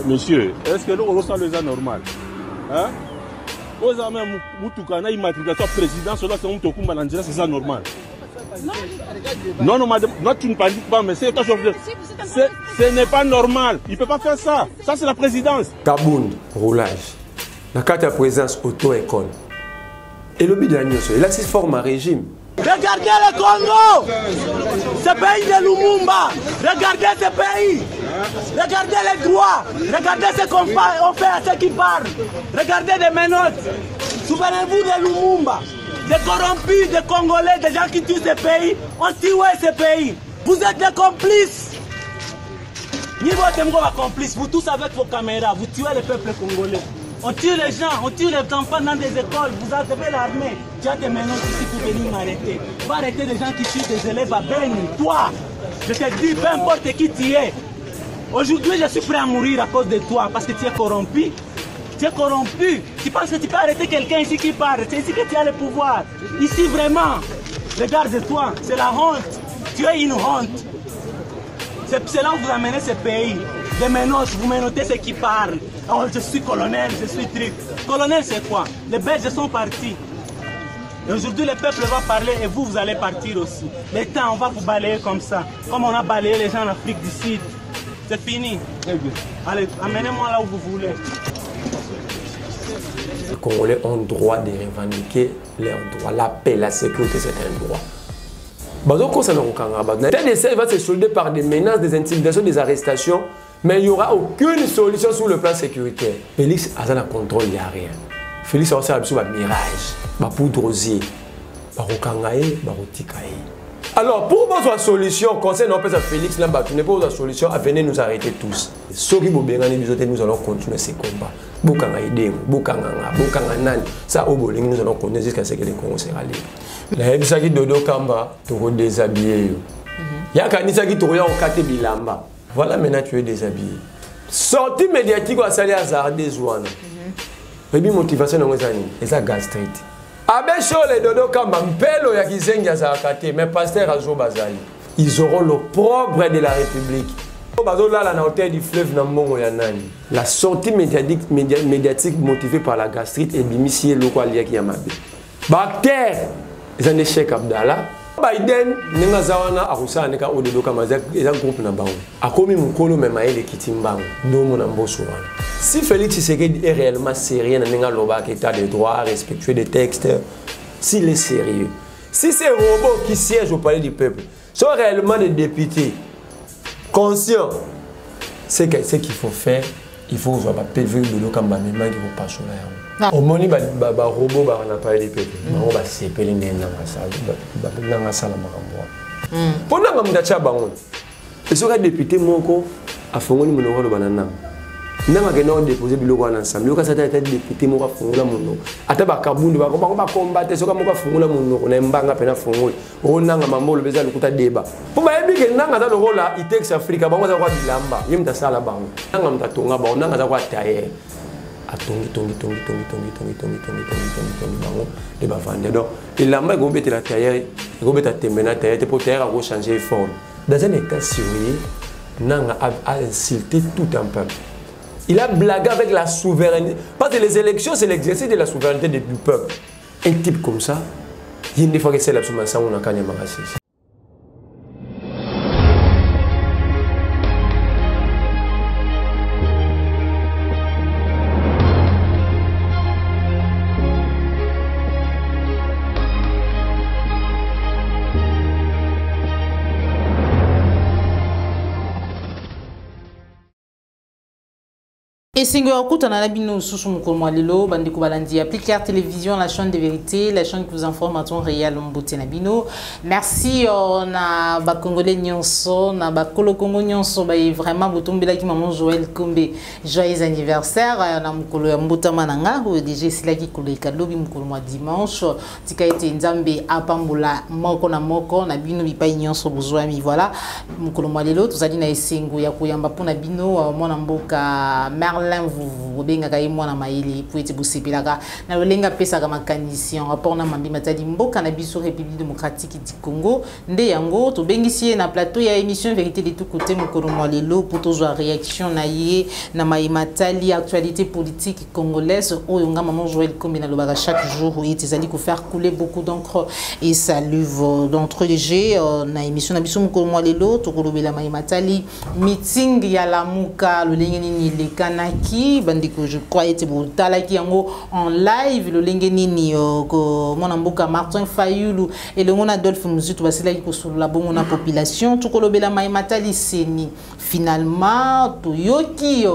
Monsieur, est-ce que nous ressentons les gens normal? Hein? Vous avez même une immatriculation président, c'est ça normal? Non, non, madame, non, tu ne parles pas, mais c'est ce n'est pas normal. Il ne peut pas faire ça. Ça, c'est la présidence. Kabound, roulage. La carte de présence auto-école. Et le bilan, il a 6 formes à régime. Regardez le Congo, ce pays de Lumumba. Regardez ce pays. Regardez les droits. Regardez ce qu'on fait à ceux qui parlent. Regardez les menottes. Souvenez-vous de Lumumba. Des corrompus, des Congolais, des gens qui tuent ce pays. On tué ce pays. Vous êtes des complices. Niveau Temgo va complice. Vous tous avec vos caméras. Vous tuez le peuple congolais. On tue les gens, on tue les enfants dans des écoles. Vous avez l'armée. Tu as des menottes ici pour venir m'arrêter. Va arrêter des gens qui tuent des élèves à Beni. Toi, je te dis, peu importe qui tu es. Aujourd'hui, je suis prêt à mourir à cause de toi parce que tu es corrompu. Tu es corrompu. Tu penses que tu peux arrêter quelqu'un ici qui parle. C'est ici que tu as le pouvoir. Ici, vraiment. Regarde-toi. C'est la honte. Tu es une honte. C'est là où vous amenez ce pays. Des menottes, vous menottez ceux qui parlent. Oh, je suis colonel, je suis truc. Colonel, c'est quoi? Les Belges sont partis. Et aujourd'hui, le peuple va parler et vous allez partir aussi. Les temps, on va vous balayer comme ça. Comme on a balayé les gens en Afrique du Sud. C'est fini. Allez, amenez-moi là où vous voulez. Les Congolais ont le droit de revendiquer leurs droits. La paix, la sécurité, c'est un droit. Tel essai va se solder par des menaces, des intimidations, des arrestations, mais il n'y aura aucune solution sur le plan sécuritaire. Félix a un contrôle, il n'y a rien. Félix a aussi un mirage, un poudre rosier, un rokangaye, un rotikaye. Alors, pour votre solution, concernant Félix, tu n'es pas votre solution, venez nous arrêter tous. Ceux qui nous allons continuer ces combats. Ça, nous allons continuer jusqu'à ce que les Congos sera libre. La Hebsaki Dodo Kamba, tu vas déshabiller. Yakanisa qui t'aurait en bilamba. Voilà, maintenant tu es déshabillé. Sortie médiatique à salir à Zardé Zouana. Et puis motivation dans les années, et ça gastrite. Abe Chole Dodo Kamba, Mpelo Yakizengi à Zarakate, mais pasteur Azo Bazali. Ils auront le propre de la République. La sortie médiatique motivée par la gastrite et bimisier local qui a mabé. Bactère, ils ont échec Abdallah. Biden, nenga zawana arusa neka odedo kama eza groupe na bango. Akomi mukolo mema ele kitimbango. Ndomo na mboso wana. Si Félix Tshisekedi est réellement sérieux na nenga loba état de droit, respectueux des textes, s'il est sérieux. Si ces robots qui siègent au palais du peuple sont réellement des députés conscients, c'est qu'il faut faire. Il faut voir ma PV de l'eau comme ma maman qui vous passe sur l'air. Au moment où les robots n'ont pas les PV, on va s'épeler dans la salle. Pendant que je suis là, je suis député à fond de mon banana. Je suis déposé le logo ensemble. Je suis député à fond de mon nom. À ta bakabunde, je vais combattre, je vais fond de mon nom. On a un peu de fond. On a un peu de débat. Pour moi, je suis le rôle là, il texte Afrique, je vais bilamba. Je vais ça là-bas. Je vais tonga, on a un tailleur. Dans un état sérieux, Nanga a insulté tout un peuple. Il a blagué avec la souveraineté. Parce que les élections, c'est l'exercice de la souveraineté du peuple. Un type comme ça, il y a une fois que c'est la soumission, on a gagné ma racisme. Et singo okutana na bino susu mukolo lelo bandi ko balandi appliquer télévision la chaîne de vérité, la chaîne qui vous informe en temps réel mbote na bino. Merci na ba congolais nyonso na ba kolo kongo nyonso ba vraiment botombela ki maman Joël Kombe joyeux anniversaire na mukolo ya mbota mananga o DJ silaki kolo ikalobi mukolo mwa dimanche tika ete nzambe apambola moko na bino bipai nyonso bozwami voilà mukolo mwa lelo tozali na esengo ya koyamba pona bino mwana mboka Merlin Merlin vous benga kai mwana maili pour ete busepelaka na lolenga pesa kama mécanicien rapport na mambi matali mboka na biso République démocratique du Congo nde yango to bengisi na plateau ya émission vérité de tout côté mokolo lelo pour tozwa réaction na ye na matali actualité politique congolaise oyo nga maman Joël Kombe na lobaka chaque jour où ils allaient faire couler beaucoup d'encre et saluve d'entre les jeux na émission na biso mokolo lelo to kolobela matali meeting ya lamuka lo lengeni ni le kanaki bandiko je crois était brutala ki yango en live lo lengeni ni ko mona mboka Martin Fayulu et le mona Adolphe Muzitu basela ki ko solo bongo na population to kolobela matali seni finalement toyoki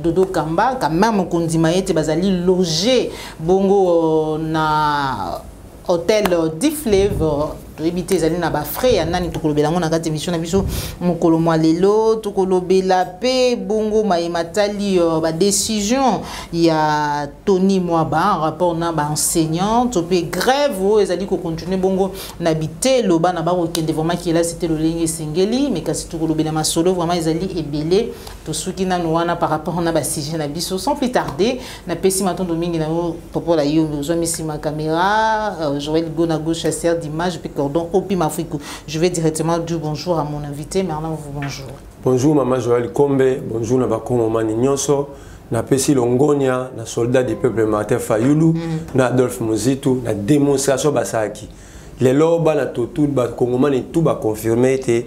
Dodo Kamba quand même kondima ete bazali logé bongo na hôtel Diflave to ebité zali na ba frais ya nani tokolobela ngona kati émission na biso mokolo lelo tokolobela pe bongo matali ba décision ya Tony Mwaba en rapport na ba enseignant to pe grève ezali ko continuer bongo na bitelo bana ba ko kende vraiment qui là c'était le ligne singeli mais kasi tokolobela masolo vraiment ezali ebele to suki na noana par rapport na ba sujet na biso sans plus tarder na pesi matondo mingi na popo la yo zo misi ma caméra Joël Gona gauche chasseur d'image puis cordon Opi Mafrico. Je vais directement dire bonjour à mon invité. Merlin, vous bonjour. Bonjour Maman Joël Kombe, bonjour Nabakongo Mani Nyonso, na Pesi Longonia, na soldat du peuple Martin Fayulu, na Adolphe Muzitu, na démonstration Basaki. Les loba na tout ba Congomani tout ba confirmer que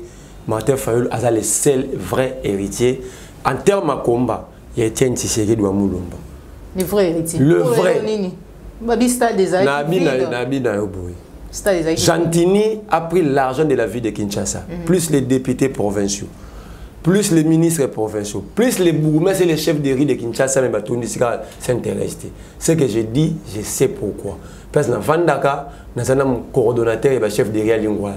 Martin Fayulu a le seul vrai héritier en termes de combat. Il y a Etienne Tshisekedi wa Mulumba. Le vrai héritier. Le vrai. Nabi na Yoboui. Jantini a pris l'argent de la ville de Kinshasa, plus les députés provinciaux, plus les ministres provinciaux, plus les bourgmestres et les chefs de riz de Kinshasa, mais Batouni s'intéressent. Ce que je dis, je sais pourquoi. Parce que dans Vandaka, nous avons un coordonnateur et un chef de riz à Lingouala.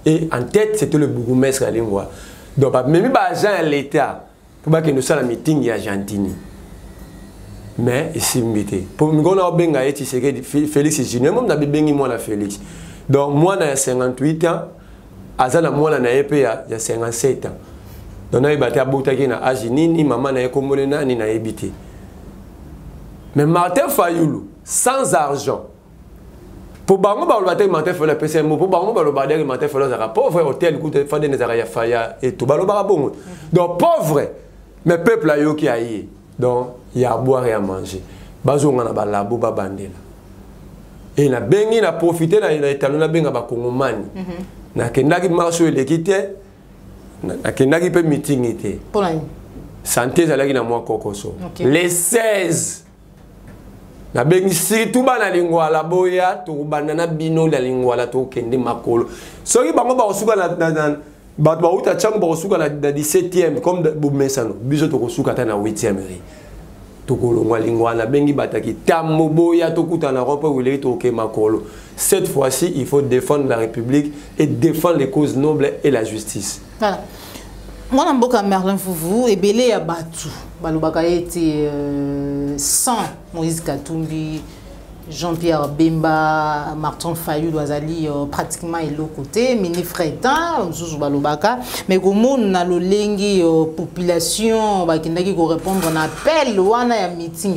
Et en tête, c'était le bourgmestre à Lingouala. Donc, même si l'État, pour que nous fassions un meeting à Jantini. Mais ici, pour nous, on a benga eti Félix Junior, moi, on a bengi moi la Félix. Donc moi, j'ai 58 ans, Azana moi la naepe il y a 57 ans. Donc on a battu à Boutaki na Ajinini, maman na Ekomolena ni na ebité. Mais Martin Fayulu, sans argent. Pour bango ba le Martin Fayulu pese mo pour bango ba le bader Martin Fayulu za pauvre hôtel coûte fade ne zara faya et tout ba lo ba bon. Donc pauvre, mais peuple ayo qui aïe. Donc, il y a à boire et à manger. Bazonga na balabo ba bandela. Et na bengi na profiter na étalon na benga ba Kongomani. Na kendaki marché l'équité. Na kendaki pe meeting été. Pour la santé zalaki na moi kokoso. Les 16 na bengi surtout ba na lingwala boya to banana bino la lingwala to kende makolo. Soki bango ba osuka na Bat ba uta chango ba kosuka na 17e comme Boumesano biso to kosuka ta na 8e ri to kolongwa lingwa na bengi bataki tambo boya to kuta na ropa wile to ke makolo. Cette fois-ci il faut défendre la République et défendre les causes nobles et la justice. Voilà. Moi namboka Merlin Fouvou et belé ya batu balobaka été sans Moïse Katumbi, Jean-Pierre Bemba, Martin Fayulu azali pratiquement et l'autre côté, mini frétan, mais comme on a le lengi population, qui n'a qu'à répondre à appel, ou on a un meeting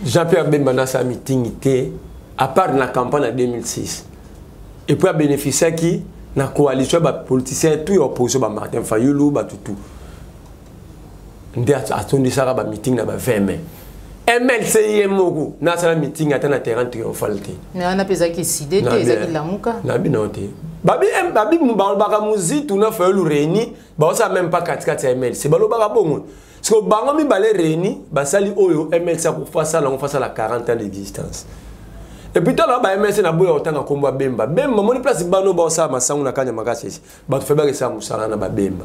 Jean-Pierre Bemba n'a sa meeting été à part la campagne en 2006. Et puis à bénéficier qui la coalition des politiciens tout opposé à Martin Fayulu, tout. On a attendu ça à meeting dans 20 mai. MLC Mogo, na sala meeting atana terrain triomphal. Mais on a pesé qui sidé te ezaki lamuka. Na binote. Babi mbalobaka muzitu na Fayulu réuni, ba ça même pas 4 MLC. Balobaka bongo. Parce que bango mi balé réuni, ba sali oyo MLC ko face à la 40 ans d'existence. Et puis là ba MLC na boya otanga komba Bemba. Bemba moni place bano ba ça masangu na kanya makasi. Ba to febaka ça musala na ba Bemba.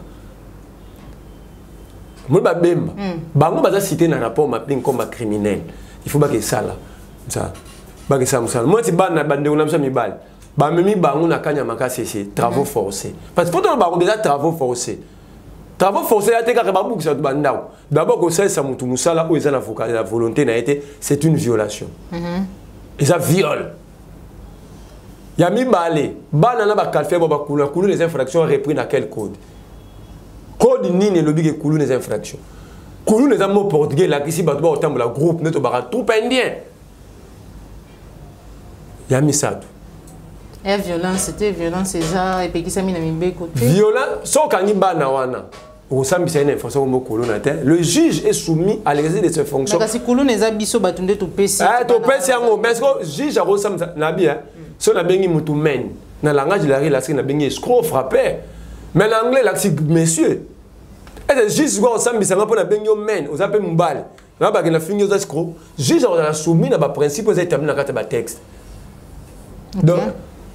Moi Bemba bango baza cité na rapport mapping comme criminel il faut pas que ça là ça ba que ça musala moi ti bana bande on amsa mibal ba memi bango na kanya makasi c'est travaux forcés parce que faut bango déjà travaux forcés ya te ka ba buku ça bandao d'abord que ça mutu musala ou ezana la volonté na été c'est une violation et ça viole ya mi balé bana na ba qualifier ba kula les infractions repris dans quel code code nini lobi ke kulu les infractions kulu les mots portugais là ici bato ba otambo la groupe neto ba troupe indien ya misatu et violence c'était violence déjà et puis qui s'est mis dans mes côté violence so kangi bana wana au sambisa une information comme kulu na terre le juge est soumis à l'exercice de ses fonctions mais si kulu les abisso batunde to pesi to pesi yango mais que juge a resamba na bien so na bengi mutu men na langage de la relation na bengi escroc frappé mais l'anglais là c'est monsieur et juste quoi ensemble ça va pour la bengo men aux appels mbal là ba que la finio za escroc juste on a soumis na ba principe aux établis na kata ba texte donc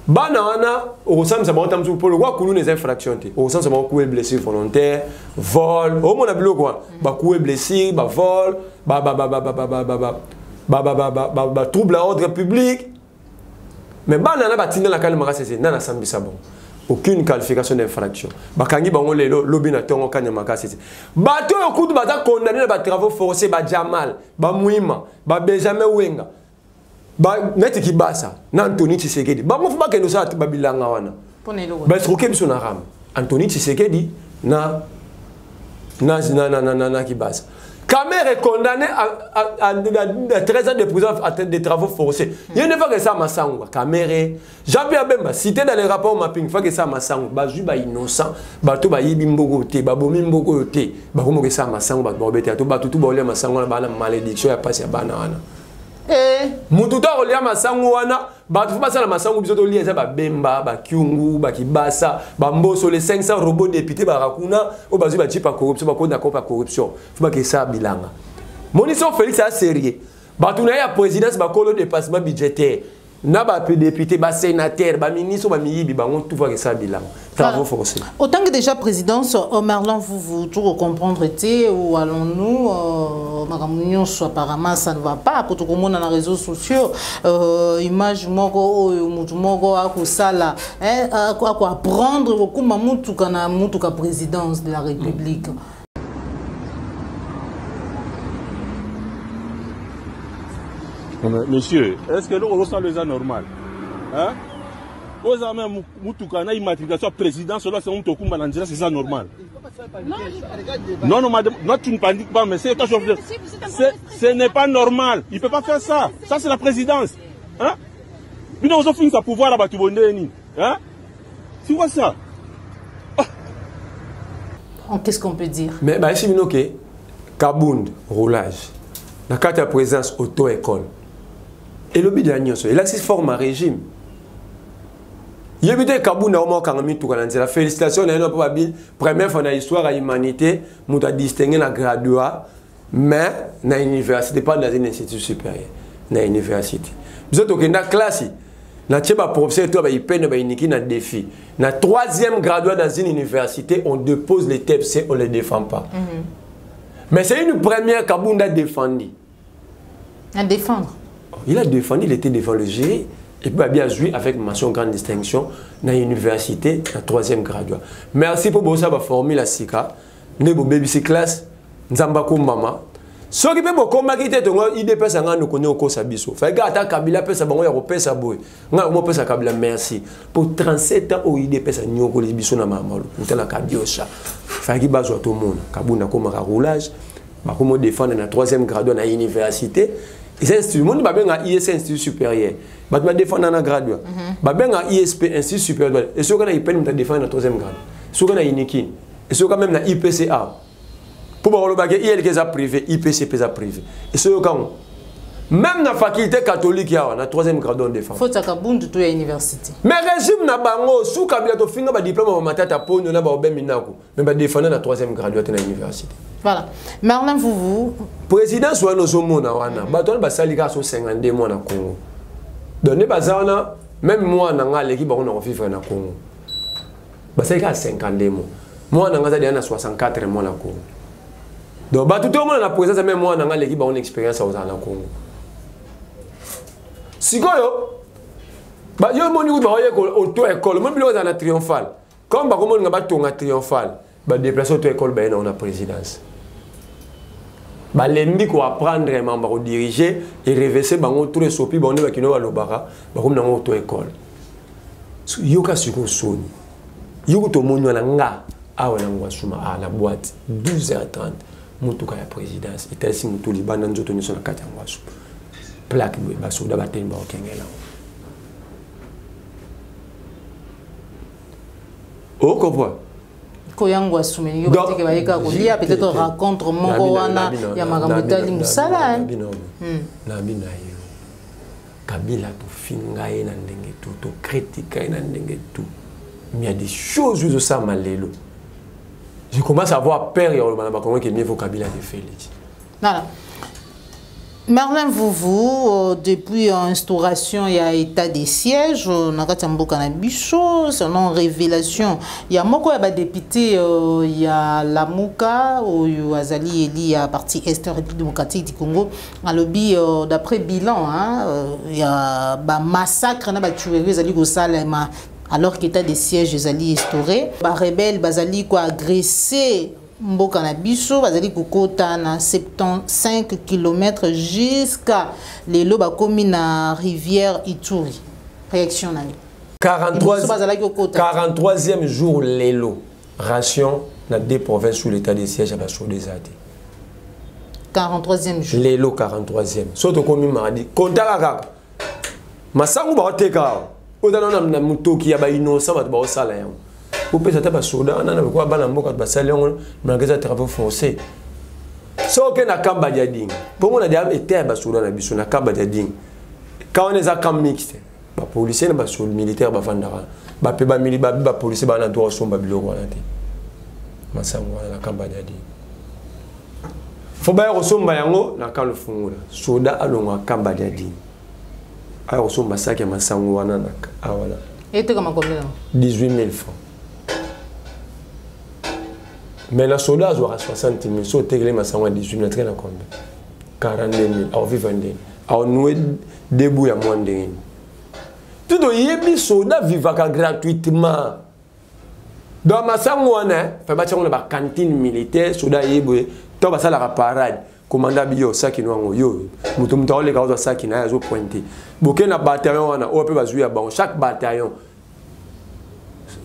bana wana au ensemble ça va entamé pour le quoi kulu les infractions au ensemble ça va couper blessure volontaire vol au mon ablo quoi ba couper blessure ba vol ba trouble à ordre public mais bana na ba tinda la calme c'est na sambisa bon aucune qualification d'infraction. Bakangi bango lelo lobi na tongo kanya makasi. Bato yokudu bata condamné ba travaux forcés ba Jamal, ba Muima, ba Benjamin Wenga. Ba neti kibasa na Anthony Tshisekedi. Ba mofu ba kendo sa ba bilanga wana. Ba stroke biso na ram. Anthony Tshisekedi na kibasa. Kamer est condamné à 13 ans de prison de travaux forcés. Il ne faut que ça Massangwa. Kamer, Jean-Pierre Bemba, cité dans les rapports mapping, il faut que ça Massangwa. Bazu ba innocent, bato ba yibimbogo te, ba bomimbogo te, ba komo que ça Massangwa, ba obete to ba tutu ba ole Massangwa ba na malédiction ya passe ya bana wana. Mututa ole Massangwa wana, ba tu pas ça Massangwa biso to lié ba Bemba, ba Kyungu, ba Kibasa, ba Mboso les 500 robots députés ba Rakuna, o bazu ba chipa corruption, ba ko na ko pa corruption. Faut pas que ça bilanga. Monition Félix a sérieux. Ba tu na ya présidence ba kolo dépassement budgétaire. Na ba député, ba sénateur, ba ministre, ba miyibi ba on tout va que ça bilan. Travaux forcés. Autant que déjà présidence Merlin vous toujours comprendre été ou allons-nous maramunion soit apparemment ça ne va pas pour tout le monde dans les réseaux sociaux image moko mutu moko akusala à quoi prendre beaucoup mamutu kana mutu ka présidence de la République. Monsieur, est-ce que nous ressent les gens normal? Hein? Vous avez même Moutoukana, immatriculation président, cela c'est un Tokumba Nandira, c'est ça normal? Non, tu ne paniques pas, mais c'est quand ce n'est pas normal. Il ne peut pas faire ça. Ça, c'est la présidence. Hein? Puis nous avons fini sa pouvoir à Batubondeni. Hein? C'est quoi ça? Qu'est-ce qu'on peut dire? Mais, si nous avons Kabound, roulage, la carte de présence auto-école. Et le but de l'agneau, il a six formes à régime. Il y a eu des Kabouna au moins quand tout la félicitation n'a pas bien première fois dans l'histoire de l'humanité, nous a distingué la graduat, mais dans l'université, pas dans une institut supérieur, dans l'université. Vous êtes dans la classe, na tcheba professeur toi il peine ba iniki na défi. Na troisième graduat dans une université, on dépose les TFC, on les défend pas. Mais c'est une première Kabounda défendu. À défendre. Il a défendu, il était devant le jury. Et puis, il a bien joué avec mention grande distinction dans l'université, la troisième graduat. Merci pour la formule à Sika. Nous avons baby class, nous avons mama. Ce qui peut combat qui était il dépasse un nous connaît au Kosabiso. Fait que attaque Kabila pesa bango ya kopesa boy. Nga mo pesa Kabila merci. Pour 37 ans il dépasse nyoko les biso na mamalo. Pour la Kabiosha. Fait que bazo tout le monde. Kabunda comme roulage. Ba comme défendre la troisième graduat dans l'université. Les instruments, ils ont ISP Institut supérieur. Ils ont défendu dans la graduat. Ils ont ISP Institut supérieur. Et ceux qui ont défendu dans la troisième grade. Ceux qui ont INIKIN. Et ceux qui ont même la IPCA. Pour que IL est privé, IPCP est privé. Et ceux qui ont même dans la faculté catholique, il y a la troisième grade on défend. Faut que tu aies à l'université. Mais le régime n'a pas sous Kabila to finga ba diplôme au matata po na ba obé minako. Mais ba défendre la troisième grade dans l'université. Voilà. Merlin vous président soit nos homona wana. Ba ton ba salika so 52 mois na Congo. Donné bazana même moi na nga l'équipe ba on vivre na Congo. Ba salika 52 mois. Moi na nga za na 64 mois na Congo. Donc ba tout le monde na présence même moi na nga l'équipe ba on expérience au na Congo. Sikoyo ba yo moni ko ba auto école même bilo za na triomphal. Comme ba ko moni nga ba tonga triomphal. Ba déplacer auto école ba na présidence. Ba lembi ko apprendre membre ko diriger et reverser bango tout les sopi ba on ba kino ba lobaka ba comme na auto école. Yo ka siko soni. Yo to moni na nga à la boîte 12h30 mutuka ya présidence et tel si mutu libana nzoto nyoso na kati ngwasu plaque ba soda ba temba okengela o comprend koyango asumeni yo bateke bayeka kolia peut-être rencontre moko wana ya makamutali musala na bina yo Kabila to finga na ndenge to critique na ndenge tout mais il y a des choses où ça malelo. Je commence à avoir peur que mieux faut Kabila de faire. Voilà. Merlin Vouvou, depuis l'instauration, il y a état des sièges, Nakatambo Kanabiso, selon révélation, il y a beaucoup de députés, il y a Lamouka, ou Azali Eli, à parti Est République démocratique du Congo, à lobby, d'après bilan, il y a un massacre, il y a un tuerie, Azali Gossalema, alors qu'état des sièges, Azali instauré, les rebelles, Azali agressé. Mboka na biso bazali kokota na 75 km jusqu'à lelo bakomi na rivière Ituri. Réaction nani 43e jour lelo ration na deux provinces sous l'état de siège à baso des ati 43e jour lelo 43e soto komi mardi kontaka kaka masangu ba oteka odana na mutoki ya ba innocent ba osala yango. Vous pouvez être un soldat, on a un peu de salon, mais on a travaux foncés. So que na kamba diading. Pour moi, on a été un soldat na biso na kamba diading. Quand on est à camp mixte, ba policier na ba sol militaire ba vandara, ba pe ba militaire ba policier ba na droit son ba bilo wana te. Masangwa na kamba diading. Faut ba resomba yango na kan le fungula. Soldat alonga kamba diading. Ay resomba saki masangwa wana na awala. Et tu comment combien 18 000 francs. Mais la soldat aura 60 000, so tegele masangwa 18 000, très na combien 42 000, alors vivande. Alors nous debout ya moins de. Tout do yebi soldat vivaka gratuitement. Dans masangwa na, fa ba tshonga ba cantine militaire, soldat yebwe, to ba sala parade. Commandant bio saki no yo, mutu mutawole ka saki na zo pointer. Boke na bataillon wana, o pe ba zuya ba chaque bataillon.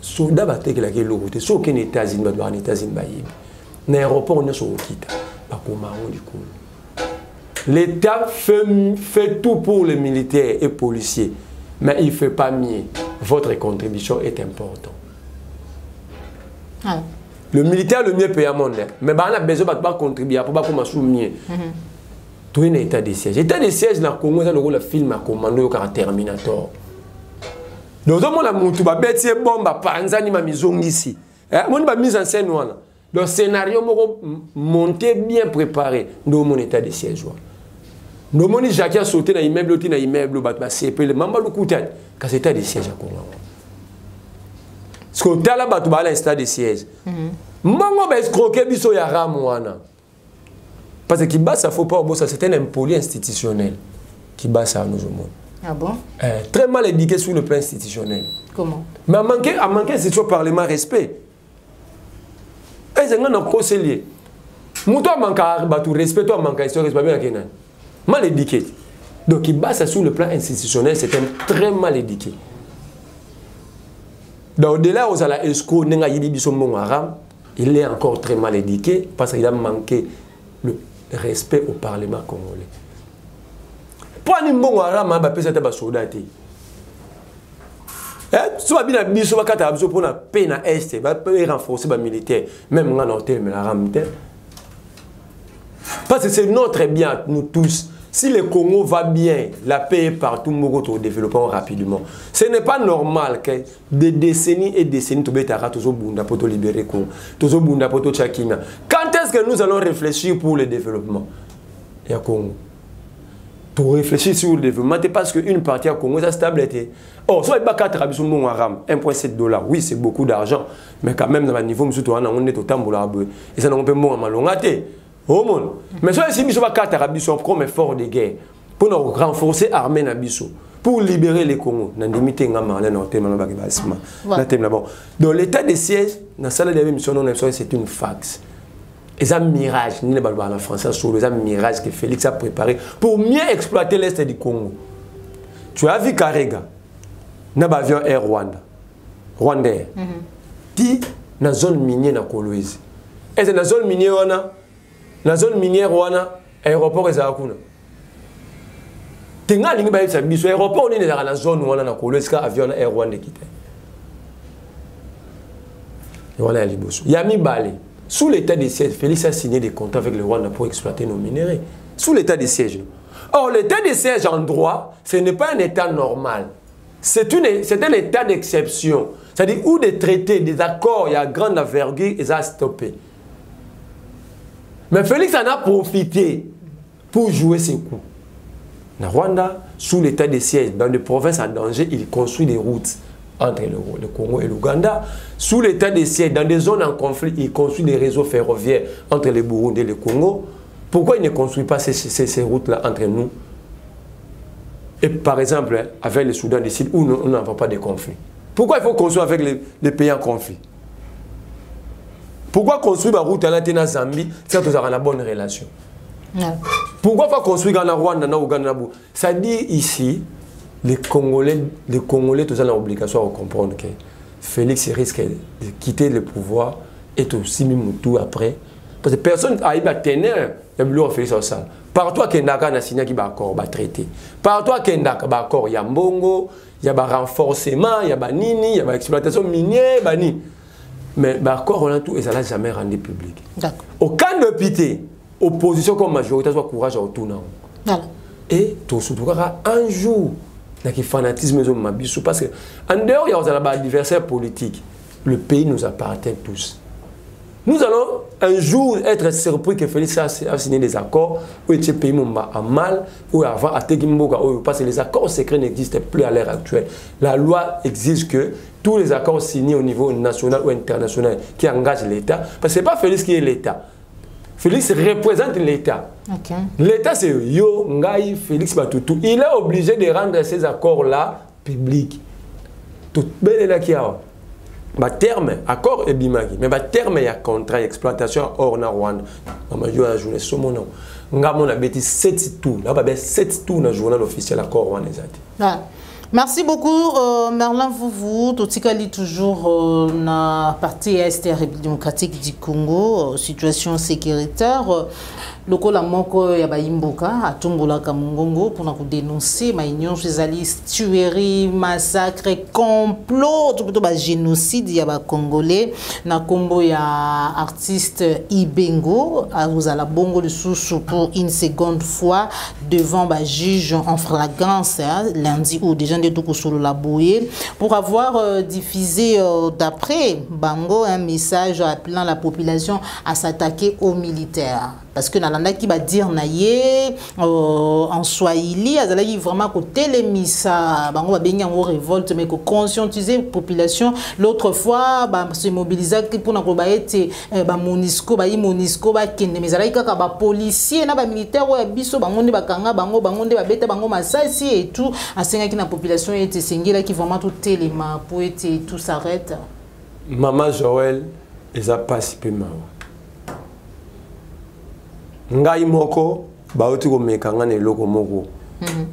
Soldat bateke la kelo côté so ken États-Unis ba en États-Unis ba yibi na aéroport on so okita ba koma on du coup l'État fait tout pour les militaires et policiers mais il fait pas mieux. Votre contribution est importante. Le militaire le mieux payé à monde mais ba on a besoin de contribuer pour ba koma sou mieux. Tout un état de siège na Congo ça le rôle film à commando au Terminator. Donc, on a monté une bombe, panzani ma maison ici. On a mis en scène. Le scénario monté bien préparé dans mon état de siège. Nous avons Jacques sauté dans l'immeuble, dans l'immeuble, CP, le membre du coup, quand c'est état de siège à Congo. Ce qu'on a là, c'est l'état de siège. Maman va escroquer biso ya ramouana. Parce que qui bat ça faut pas ça c'est un impoli institutionnel qui bat ça à nous au monde. Ah bon? Très mal éduqué sur le plan institutionnel. Comment? Mais à manquer c'est sur parlement respect. Et c'est un conseiller. Mouton manque à respect, toi manque à respect bien mal éduqué. Donc il bat ça sur le plan institutionnel, c'est un très mal éduqué. Donc au-delà aux ala esco nenga yibi biso mon haram, il est encore très mal éduqué parce qu'il a manqué le respect au parlement congolais. Pas ni bon haram ba pesa ta ba soldat te. So bien biso ba kata biso pour na paix na est ba renforcer ba militaire même ngana hôtel mais la ramte. Parce que c'est notre bien nous tous. Si le Congo va bien, la paix est partout, nous développons rapidement. Ce n'est pas normal que des décennies et décennies, tu pour libérer le Congo, pour Tchakina. Quand est-ce que nous allons réfléchir pour le développement? Il y a Congo. Pour réfléchir sur le développement, c'est parce qu'une partie à Congo, ça stable. Oh, soit il y a 1,7 $, oui, c'est beaucoup d'argent, mais quand même, dans le niveau, on est au temps et ça n'a pas de oh mon. Mais si nous avons 4 Arabisons comme effort de guerre pour nous renforcer l'armée Nabiso, pour libérer les Congo, nous avons limité donc l'état de siège, dans salle de mission, c'est une fax. C'est un mirage, ni le balbal en français, c'est un mirage que Félix a préparé pour mieux exploiter l'est du Congo. Tu as vu Karega, n'a pas avion Air Rwanda, Rwandais. Dit na zone minière na Kolwezi. Et c'est la zone minière wana, la zone minière wana, aéroport est à Akuna. Tenga lingi ba yebisa biso aéroport on est dans la zone wana na Kolwezi ka avion na Air Rwanda quitté. Voilà les boss. Yami Balé. Sous l'état de siège, Félix a signé des contrats avec le Rwanda pour exploiter nos minéraux. Sous l'état de siège. Or, l'état de siège en droit, ce n'est pas un état normal. C'est un état d'exception. C'est-à-dire où des traités, des accords, il y a grande envergure, et ça a stoppé. Mais Félix en a profité pour jouer ses coups. Le Rwanda, sous l'état de siège, dans des provinces en danger, il construit des routes entre le Congo et l'Ouganda. Sous l'état de siège, dans des zones en conflit, il construit des réseaux ferroviaires entre le Burundi et le Congo. Pourquoi il ne construit pas ces routes-là entre nous? Et par exemple, avec le Soudan du Sud, où on n'a pas de conflit. Pourquoi il faut construire avec les pays en conflit? Pourquoi construire la route à la Zambie si on a une bonne relation? Pourquoi il faut construire en Rwanda, en Ouganda? Ça dit ici, les Congolais, tous ont l'obligation de comprendre que Félix risque de quitter le pouvoir et aussi Mimoutou après. Parce que personne n'a tenir le bureau Félix au sale. Partout à Kendaka, on a signé un accord, un traité. Partout à Kendaka, il y a Mbongo, il y a un renforcement, il y a un nini, il y a une exploitation minière, mais l'accord, on a tout et ça n'a jamais rendu public. Aucun député, opposition comme majorité, soit courage à retourner. Et tout ce un jour, il y a un fanatisme parce que en dehors, il y a un adversaire politique. Le pays nous appartient tous. Nous allons un jour être surpris que Félix a signé des accords où le pays a mal, ou avant à Tegimboka, parce que les accords secrets n'existent plus à l'heure actuelle. La loi exige que tous les accords signés au niveau national ou international qui engagent l'État, parce que ce n'est pas Félix qui est l'État. Félix représente l'État. L'État c'est Yo, Ngai, Félix Batutu. Il est obligé de rendre ces accords-là publics. Tout bel là qui a. Terme, accord et bimaki. Mais terme, il y a contrat d'exploitation hors na Rwanda. Je vais ajouter ce mot. Nous avons 7 tours. Nous avons 7 tours dans le journal officiel accord rwandais. Merci beaucoup, Merlin Vouvou. Totikali toujours na partie Est République démocratique du Congo, situation sécuritaire. Loko la moko ya baimboka atumbola kamungongo pour nous dénoncer ma union journaliste tuerie massacre complot tout ba génocide ya ba congolais na kombo ya artiste Ibengo vous à la bongo le sous pour une seconde fois devant ba juge en flagrance lundi ou déjà de tout sur la bouée pour avoir diffusé d'après bango un message appelant la population à s'attaquer aux militaires. Parce que Nalanda qui va dire naïe en swahili, azalaki vraiment côté les missa, bango ba benga en révolte mais que conscientiser population. L'autre fois, ba se mobiliser pour na ko ba été ba Monisco, ba Monisco ba kende mais azalaki kaka ba policier na ba militaire wa biso bango nde bakanga bango nde ba beta bango masasi et tout. Asenga ki na population était sengela qui vraiment tout téléma pour être tout s'arrête. Maman Joël, ils a participé maman. Ngai moko bauti ko mekanga ne loko moko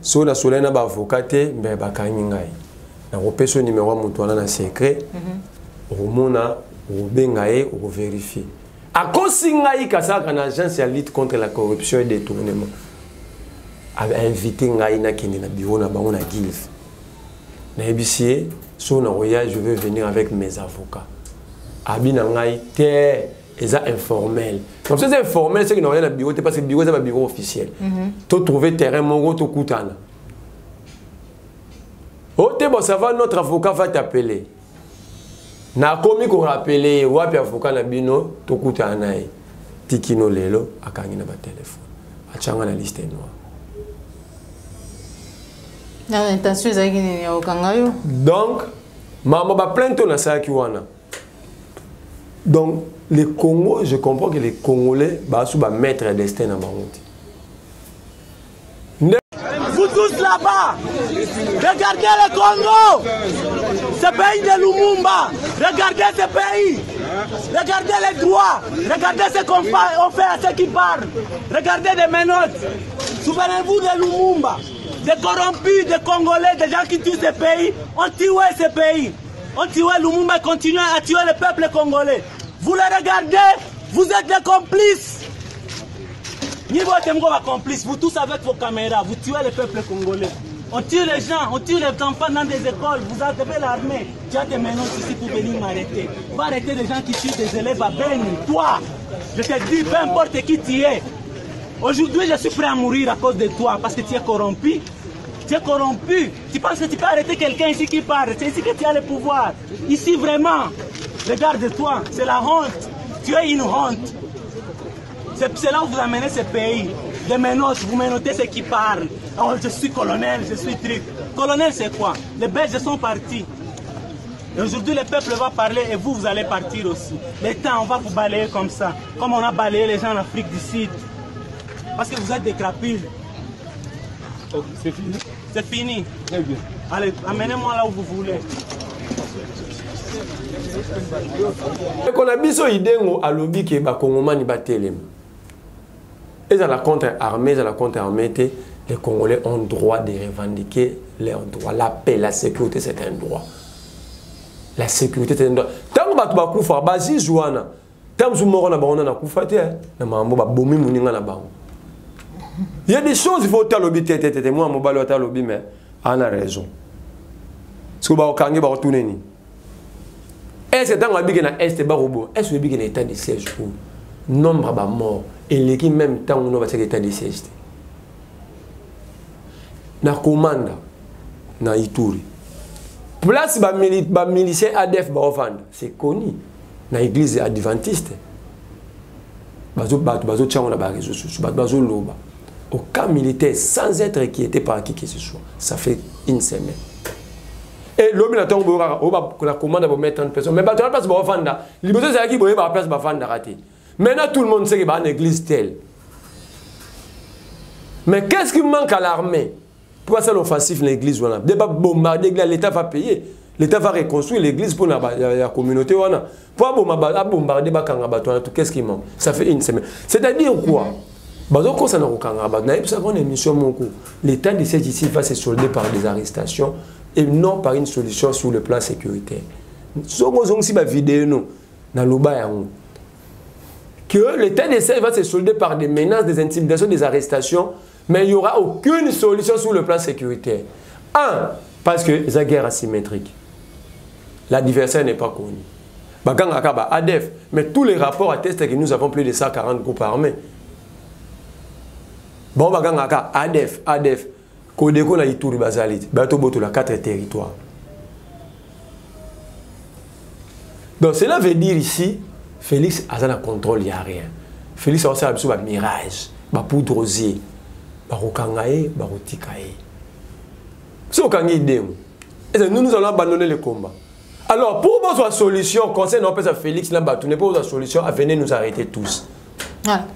so na solena ba avocate mbe ba kanyi ngai na ropeso numéro mutu na secret romona obengaye o vérifier akosi ngai kasaka na agence ya lutte contre la corruption et détournement a invité ngai na kende na bureau na bango na Gilf na ebisie so na roya je veux venir avec mes avocats abina ngai te ils ont informel. Comme ça, c'est informel, c'est que nous avons un bureau, parce que le bureau, c'est un bureau officiel. Tu trouves terrain, mon gros, tu coûtes. Oh, ça va, notre avocat va t'appeler. Na komi ko rappeler, wapi avocat na bino, tu coûtes un aïe. Tikino lelo, a kangi na ba téléphone. A changa na liste noire. L'intention, c'est qu'il au kangayo. Donc, maman va plaindre ton asa kiwana. Donc, les Congo, je comprends que les Congolais vont mettre un destin dans Marouti. Vous tous là-bas, regardez le Congo, ce pays de Lumumba, regardez ce pays, regardez les droits, regardez ce qu'on fait à ceux qui parlent, regardez des menottes. Souvenez-vous de Lumumba, des corrompus, des Congolais, des gens qui tuent ce pays, ont tué ce pays. On tuait Lumumba, continue à tuer le peuple congolais. Vous les regardez, vous êtes des complices. Vous tous avec vos caméras, vous tuez le peuple congolais. On tue les gens, on tue les enfants dans des écoles. Vous avez l'armée. Tu as des menaces ici pour venir m'arrêter. Va arrêter les gens qui tuent des élèves à Beni. Toi, je te dis, peu importe qui tu es. Aujourd'hui, je suis prêt à mourir à cause de toi parce que tu es corrompu. Tu es corrompu. Tu penses que tu peux arrêter quelqu'un ici qui parle. C'est ici que tu as le pouvoir. Ici, vraiment, regarde-toi. C'est la honte. Tu es une honte. C'est là où vous amenez ce pays. Des menaces, vous menotez ceux qui parlent. Oh, je suis colonel, je suis truc. Colonel, c'est quoi? Les Belges sont partis. Et aujourd'hui, le peuple va parler et vous, vous allez partir aussi. L'État, on va vous balayer comme ça. Comme on a balayé les gens en Afrique du Sud. Parce que vous êtes des crapules. Oh, c'est fini? C'est fini. Très bien. Allez, amenez-moi là où vous voulez. Qu'on a besoin d'idées à lobby qui est Congomani batelem. Et dans la contre-armée, les Congolais ont le droit de revendiquer leurs droits. La paix, la sécurité, c'est un droit. La sécurité, c'est un droit. Tant que tu vas koufa, basi jouana. Tant que tu vas koufa, na koufa te, na mambo ba bomi muninga na bango. Il y a des choses il faut talobi tete moi mo balo talobi mais on a raison. Ce que ba okangi ba tuneni. Est-ce que dans la bigena est ba robo, est-ce que bigena état de siège ou nombre ba mort et l'équipe même temps on va état de siège. Na commanda na Ituri. Place ba militaire ADF ba ofanda, c'est connu na église adventiste. Bazo tchanga na ba réseaux sociaux, bazo loba. Aucun militaire sans être inquiété par qui que ce soit. Ça fait une semaine. Et l'homme n'a pas la commande pour mettre 30 personnes. Mais tu n'as pas de faire. L'hypothèse c'est qu'il y a place pour faire rater. Maintenant tout le monde sait qu'il y a une église telle. Mais qu'est-ce qui manque à l'armée? Pour ça l'offensive l'église voilà. Débat bombarder l'État va payer. L'État va reconstruire l'église pour la communauté voilà. Pour bombarder qu'est-ce qui manque? Ça fait une semaine. C'est-à-dire quoi? L'état de cette ici va se solder par des arrestations et non par une solution sur le plan sécuritaire. Que l'état de cette va se solder par des menaces, des intimidations, des arrestations, mais il n'y aura aucune solution sur le plan sécuritaire. Un, parce que c'est une guerre asymétrique. L'adversaire n'est pas connu. ADF, mais tous les rapports attestent que nous avons plus de 140 groupes armés. Bon, ADF, Kodeko na Ituri Bazalit, Bato Boto la 4 territoires. Donc cela veut dire ici, Félix a un contrôle, il n'y a rien. Félix a aussi un mirage, un poudre rosier, un rokangae, un rotikae. C'est aucun idée. Nous allons abandonner le combat. Alors, pour votre solution, concernant Félix, pour votre solution, venez nous arrêter tous.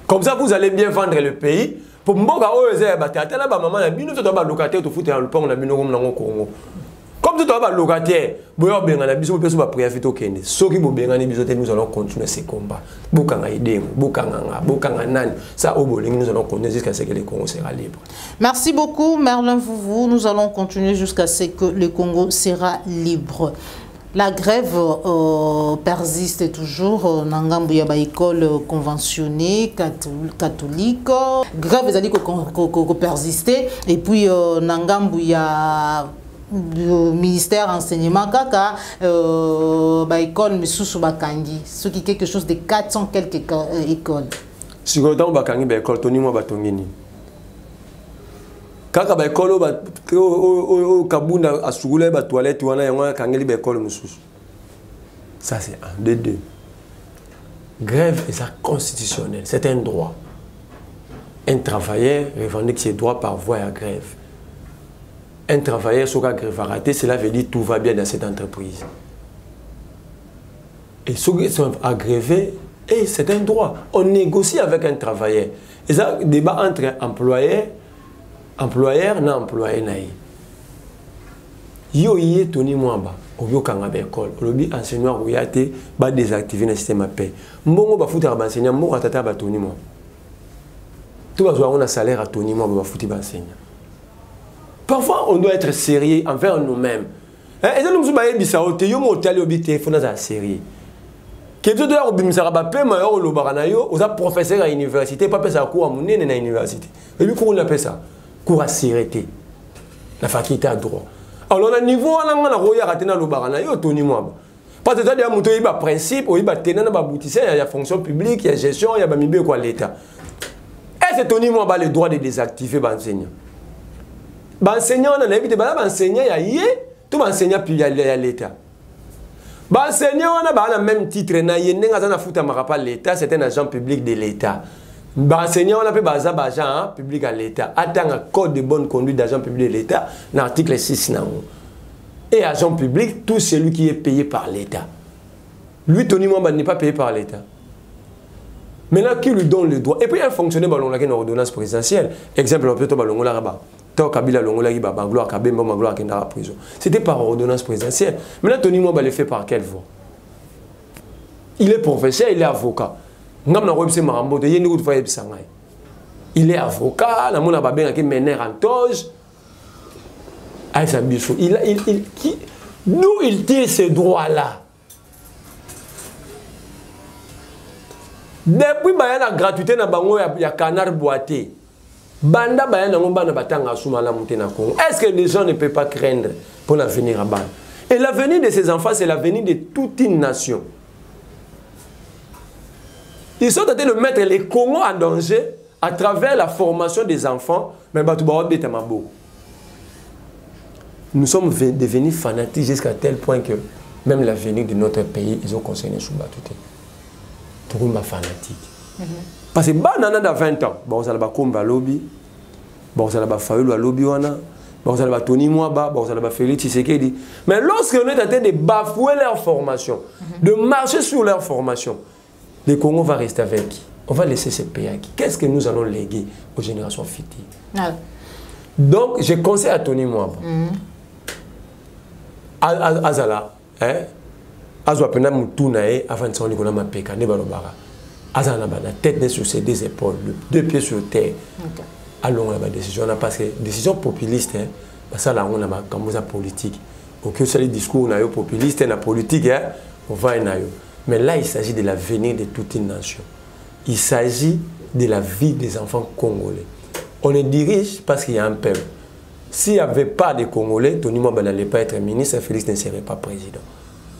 Comme ça, vous allez bien vendre le pays. Pour mboka oyo batata ba maman na bino to ba locataire to futa le pont na bino comme na Congo. Comme to ba locataire, boyo benga na biso peso ba préavis to kende. Soki bo benga ni biso te nous allons continuer ces combats. Bokanga idemo, bokanga nani. Ça au bolingi nous allons continuer jusqu'à ce que le Congo sera libre. Merci beaucoup Merlin Fouvou, nous allons continuer jusqu'à ce que le Congo sera libre. La grève persiste toujours dans une école conventionnée catholique. Grève est que persister et puis dans le ministère enseignement kaka école misusu bakangi ce qui est quelque chose de 400 quelques écoles. Si vous avez bakangi école toni mo batongini. Kaka ba ekolo ba o kabunda asugule ba toilette wana yango kangeli ba ekolo mususu. Ça c'est un de deux. Grève est constitutionnel, c'est un droit. Un travailleur revendique ses droits par voie à grève. Un travailleur sur la grève a raté, cela veut dire tout va bien dans cette entreprise. Et ceux qui sont aggrévés, c'est un droit. On négocie avec un travailleur. Et ça débat entre employeur na employé naï. Yo yé Tony Mwamba, obyo kanga ba école, lobi enseignant royate ba désactiver le système à paix. Mbongo ba foutre ba enseignant, mbongo tata ba Tony Mwamba. Tout va on a salaire à Tony Mwamba ba foutre ba enseignant. Parfois on doit être sérieux envers nous-mêmes. Et ça nous a dit ça, yo mo tali obi téléphone dans la série. Que tout doit obimisa ba pe ma yo lo baranayo, aux professeur à université, pas ça cours à mon na université. Et lui comment on appelle ça? Cours à sérété. La faculté à droit. Alors le niveau on a roya ratena lo baranayo Tony Mwaba. Parce que ça dia muto iba principe, o iba tenana ba boutissé, il y a fonction publique, il y a gestion, il y a ba mibe quoi l'état. Et c'est Tony Mwaba le droit de désactiver ba enseignant. Ba enseignant on a évité ba enseignant ya yé, tout ba enseignant puis il y a l'état. Bah, enseignant, on a le même titre, l'État, c'est un agent public de l'État. Bah, enseignant, on a agent public à l'État. Attends un code de bonne conduite d'agent public de l'État, l'article 6. Et agent public, tout celui qui est payé par l'État. Lui, Tony Mwaba n'est pas payé par l'État. Maintenant, qui lui donne le droit? Et puis, il y a un fonctionnaire qui a une ordonnance présidentielle. Exemple, on peut c'était par ordonnance présidentielle. Maintenant, Tony Mwaba le fait par quelle voie? Il est professeur, il est avocat. Il est avocat, d'où il tire ces droits-là? Depuis la gratuité, il y a canard boité. Est-ce que les gens ne peuvent pas craindre pour l'avenir à Ban? Et l'avenir de ces enfants, c'est l'avenir de toute une nation. Ils sont en train de mettre les Congo en danger à travers la formation des enfants. Nous sommes devenus fanatiques jusqu'à tel point que même l'avenir de notre pays, ils ont concerné sous Batouté. Tout le monde est fanatique. Parce que banana dans 20 ans, bon ça va Komba lobby, bon ça va Fayulu à lobby wana, bon ça va Tony Mwaba, bon ça va Félix Tshisekedi. Mais lorsqu'on est en train de bafouer leur formation, de marcher sur leur formation, le Congo va rester avec qui? On va laisser ce pays à qui? Qu'est-ce que nous allons léguer aux générations futures? Donc je conseille à Tony Mwaba, Azala, Azwa pena mutunae avant de s'en aller ma peka ne balobara. Azana la tête sur ses deux épaules, deux pieds sur terre. Allons la décision, parce que décision populiste, ça là on a comme politique. Donc c'est les discours na populiste na politique, on va na yo. Mais là il s'agit de l'avenir de toute une nation. Il s'agit de la vie des enfants congolais. On les dirige parce qu'il y a un peuple. S'il n'y avait pas de Congolais, Tony Mwaba n'allait pas être ministre, Félix ne serait pas président.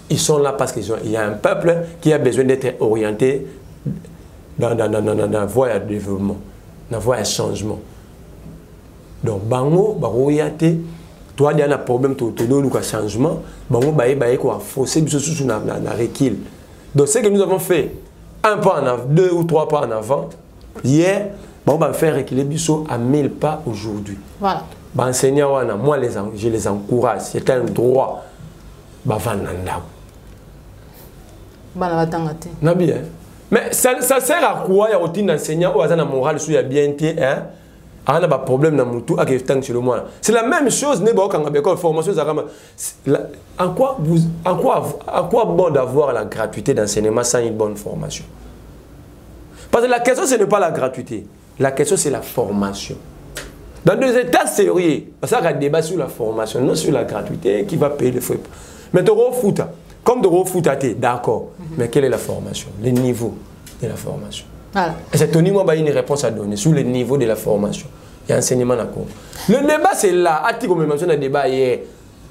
Ils sont là parce qu'il y a un peuple qui a besoin d'être orienté dans la voie de développement, dans la voie de changement. Donc, bango, orienté, toi, il y a un problème, tu as un changement, bango, quoi, forcer, sous na recul. Donc, ce que nous avons fait, un pas en avant, 2 ou 3 pas en avant, hier, on va faire reculer Bisso à 1000 pas aujourd'hui. Voilà. Enseignants, moi, je les encourage, c'est un droit. Mais ça sert à quoi? Il y a un enseignant ou un moral sur la bien a un problème dans le tout c'est la même chose. En quoi bon d'avoir la gratuité d'enseignement sans une bonne formation? Parce que la question ce n'est pas la gratuité, la question c'est la formation. Dans des états sérieux, parce qu'il y a un débat sur la formation, non sur la gratuité, qui va payer les frais. Mais tu as comme de refout, d'accord. Mais quelle est la formation? Le niveau de la formation. Voilà. Et c'est Tony Mwaba une réponse à donner sur le niveau de la formation. Il y a enseignement à quoi. Le débat c'est là. Ati comme mentionné le débat hier.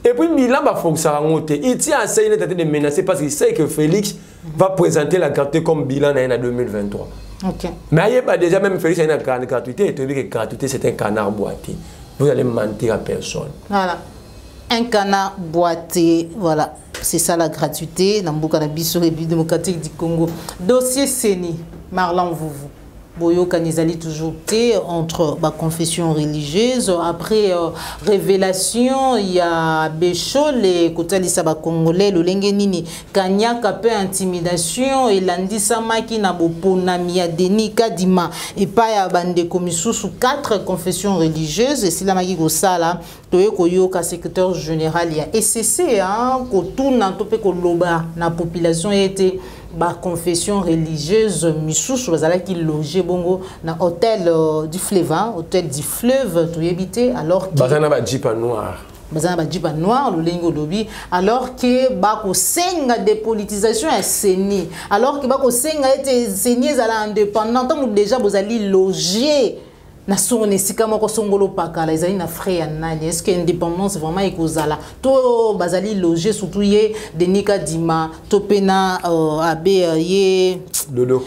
Et puis Milan va fonctionner. Il tient à essayer de menacer parce qu'il sait que Félix va présenter la gratuité comme bilan en 2023. Okay. Mais il n'y a pas déjà même Félix a une gratuité. Et tu dis que gratuité c'est un canard boité. Vous allez mentir à personne. Voilà. Un canard boité, voilà, c'est ça la gratuité dans le République démocratique du Congo. Dossier Seni, Marlon Vouvou. Boyo Kanizali toujours entre la confession religieuse. Après révélation, il y a Béchol et Kotali Saba Congolais, le Lengenini, Kanyaka peu intimidation et Landi Samaki Nabopona Miadeni Kadima et pas ya bande commission sous 4 confessions religieuses et si la magi Gosala, Toyo Koyoka secrétaire général il y a SCC hein, Kotuna Topé Koloba la population était ba confession religieuse misusu bazala qui loger bongo na hôtel du fleuve hôtel du fleuve to yebité alors bazana ba jeep noir bazana ba jipa noir le lengo lobby alors que ba ko senga dépolitisation ya CENI alors que ba ko senga ete CENI ezala indépendant tant déjà bozali loger na sonne sika moko songolo pakala ezali na frais ya nani est-ce que indépendance vraiment ekozala to bazali loger surtout ye Denika Dima to pena abe ye Dodo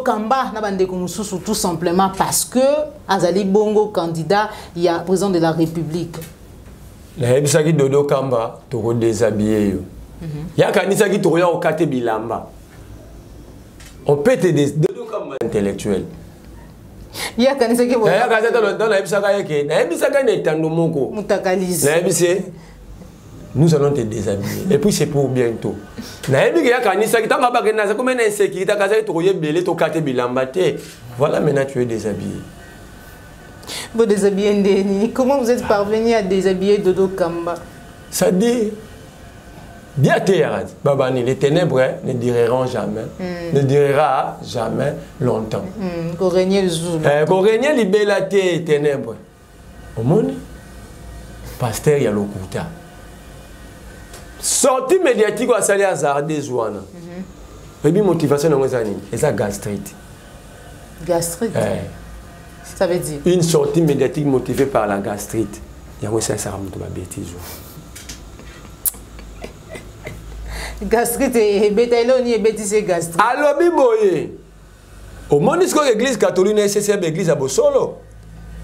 Kamba na bande ko mususu tout simplement parce que azali bongo candidat ya président de la République. La ebisaki Dodo Kamba to ko déshabiller yo. Ya kanisa ki to ya okate bilamba. On peut te Dodo Kamba intellectuel. Ya kanisa ki ya kanisa dans la ebisaka yeke na ebisaka ne tando moko. Mutakalise. Na ebise nous allons te déshabiller et puis c'est pour bientôt. Na ebike ya kanisa ki tanga ba kenasa comme une insécurité kaza to yebele to kate bilamba te. Voilà maintenant tu es déshabillé. Vous déshabillez Ndeni. Comment vous êtes parvenu à déshabiller Dodo Kamba? Ça dit, bien théâtre, Babani, les ténèbres ne dureront jamais, ne durera jamais longtemps. Qu'on règne le jour. Qu'on règne les ténèbres. Au monde, pasteur y a l'okuta. Sortie médiatique à salir à Zardé Zouana. Et puis motivation dans les années, et ça gastrite. Gastrite. Ça veut dire une sortie médiatique motivée par la gastrite. Il y a un sincèrement de la bêtise. Gastrite et bétaillon et bêtise gastrite. Alors biboye. Au monde que l'église catholique est nécessaire l'église à Bosolo.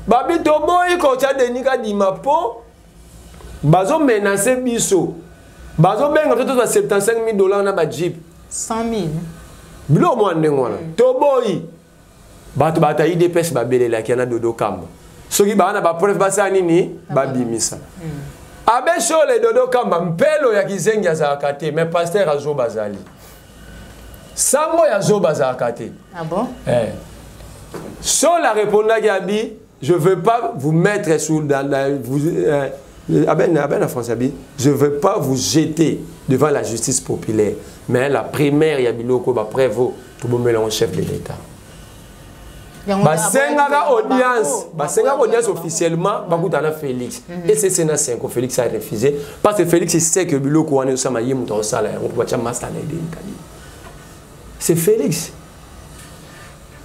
Babi toboy ko tia Denika Dima po. Bazo menacer biso. Bazo benga toto $75,000 na ba jeep. 100,000. Bilo mo ndengwana. Toboy. Bato bata IDPS babelela ki na Dodo Kamba. Soki bana ba preuve basa nini babimisa. Abe shole Dodo Kamba mpelo ya kizengi ya zakate mais pasteur azo bazali. Sango ya zo bazakate. Ah bon? Sur la répondre à Gabi, je veux pas vous mettre sous la France Abi, je veux pas vous jeter devant la justice populaire, mais la primaire ya biloko ba prévo pour me chef de l'État. Basenga audience officiellement bakutana Félix et c'est Sénat 5 Félix a refusé parce que Félix sait que biloko wana osama yemu to sala on peut pas master na idée. C'est Félix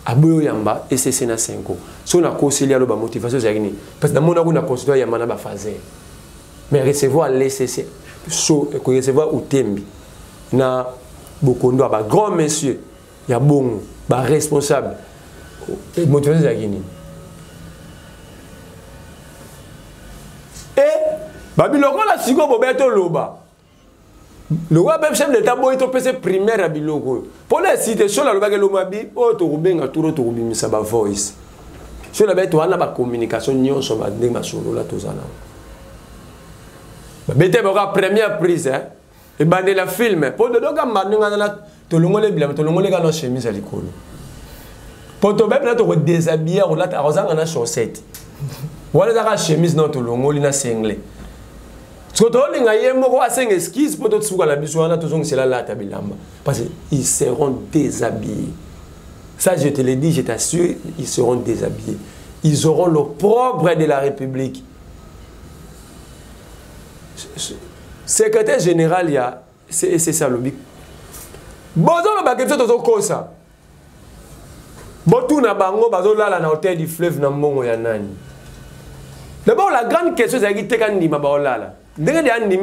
aboyo yamba et c'est Sénat 5 so na conseiller lo ba motivation zagini parce que dans mon na considère yamba na ba fazer mais recevoir l'ECC so ko recevoir utembi na bokondo ba grand monsieur ya bongo ba responsable motivation zagini et babiloko la siko bobeto loba le roi même chef d'état boy to pese primaire à biloko pour la cité sur la loba ke lomabi o to rubenga turo to rubimisa ba voice sur la beto wana ba communication nyonso ba ndenge masolo la tozana ba bete ba première prise et bande la film pour de doka mandinga na to longole bila to longole ka no chemise likolo pour to bebe na to déshabiller o la ta rozanga na chaussette wala za ka chemise na to longole na single. Parce qu'ils seront déshabillés. Ça, je te l'ai dit, je t'assure, ils seront déshabillés. Ils auront le propre de la République. Secrétaire général, c'est ça le but. Bonjour, ça. D'abord, la grande question, c'est qui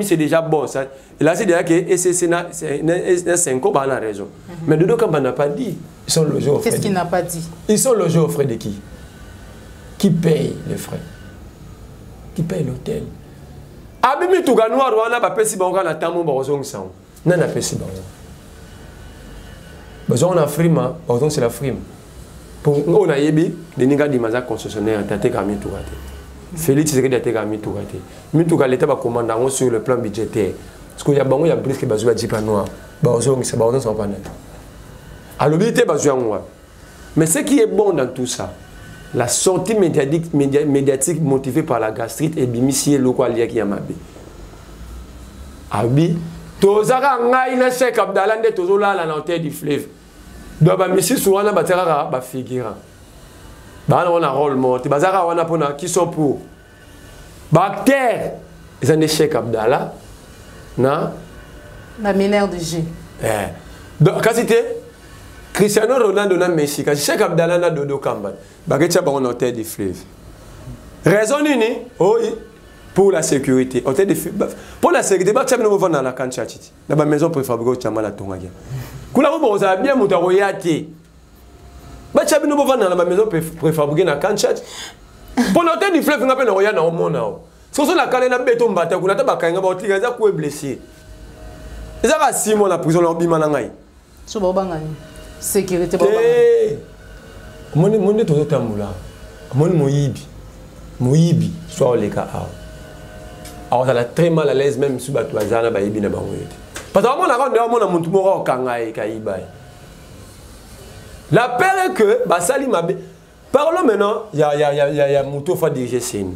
c'est déjà bon. Ça. Et là, c'est déjà que c'est 5 ans, on a raison. Mais Dodo Kamba n'a pas dit. Ils sont logés aux frais. Qu'est-ce qu'il n'a pas dit? Ils sont logés aux frais de qui? Qui paye les frais? Qui paye l'hôtel? Abimi Touganoa, on a pas payé si bon, on a tamou, on a pas payé si bon. On a frime, c'est la frime. On a yebi, des nègres d'Imaza concessionnaire, t'as été camé tout raté. Félix Tshisekedi a été camé tout raté. Mituka l'État va commander sur le plan budgétaire. Parce qu'il y a beaucoup de brisques qui sont à Djipanoa. C'est pas ça. Alors, mais ce qui est bon dans tout ça, la sortie médiatique motivée par la gastrite et bimissier local qui a mabé. Abi, tozara ngai na Cheikh Abdallah nde tozola la hauteur du fleuve. Donc ba missi souvent ba terara ba figura. Ba on a rôle mort, bazara wana pona qui sont pour. Ba terre C'est un échec Abdallah. Na la meneur de jeu. Donc, quand c'était Cristiano Ronaldo na Messi, quand Cheikh Abdallah na Dodo Kamba, baguette ba on hôtel du fleuve. Raison nini? Oh, pour la sécurité. Hôtel de pour la sécurité, ba tcham no vendre dans la kanchati. Na ba maison préfabriquée au tchama la tonga. Kula bo za bien muta royati. Ba tcham no vendre dans la maison préfabriquée na kanchati. Pour l'hôtel du fleuve ngapé na roya na omona. So la kale na beto mbata kuna ta bakanga ba otika za ku blessé. Eza ba 6 mois la prison la bima na ngai. So ba bangani. Sécurité ba bangani. Moni to tamula. Moni moyibi soit les cas. Alors ça l'a très mal à l'aise même sur bato azana ba yibi na bango yete. Parce que on a muntu moko kangai kaiba. La peur est que ba sali mabe. Parlons maintenant, il y a muto fa diriger scène.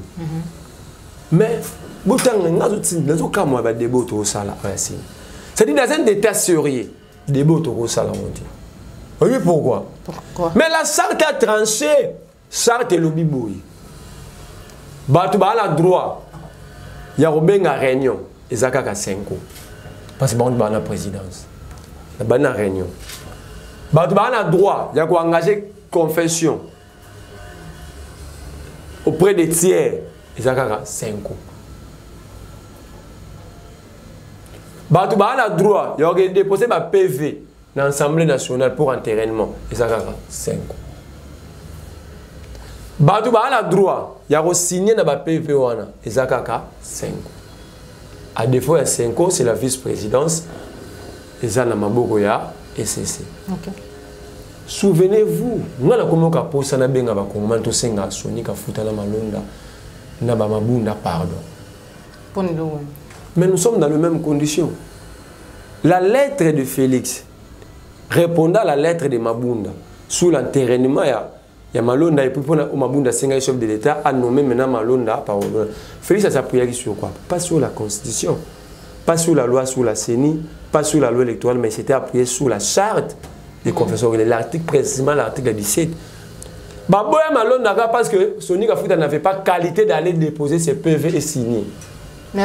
Mais botang ngazuti nazo kamwa ba debo to sala scène. C'est-à-dire dans un état sérieux, des beaux taureaux salamandis. Oui, pourquoi? Mais la charte a tranché. Charte est le biboui. Batouba a droit. Il y a une réunion. Et ça a 5 ans. Parce que c'est la présidence. Il y a une réunion. Batouba a droit. Il y a engagé confession. Auprès des tiers. Et ça a 5 ans. Batouba a le droit, il a déposé ma PV dans l'Assemblée nationale pour enterrement. Et ça a 5 ans. Batouba a le droit, il a signé dans ma PV et ça a 5 ans. À défaut, il y a 5 ans, c'est la vice-présidence. Et ça a Mabogoya et CC. Souvenez-vous, nous avons posé un peu de pardon. Mais nous sommes dans les mêmes conditions. La lettre de Félix, répondant à la lettre de Mabunda, sous l'enterrement, il y a Malonda, et puis Mabunda, c'est chef de l'État, a nommé maintenant Malonda. Félix a s'appuyé sur quoi? Pas sur la Constitution, pas sur la loi, sur la CENI, pas sur la loi électorale, mais c'était appuyé sur la charte des confessions. L'article, précisément l'article 17. Baboya Malonda, parce que Sonic Africa n'avait pas qualité d'aller déposer ses PV et signer. Mais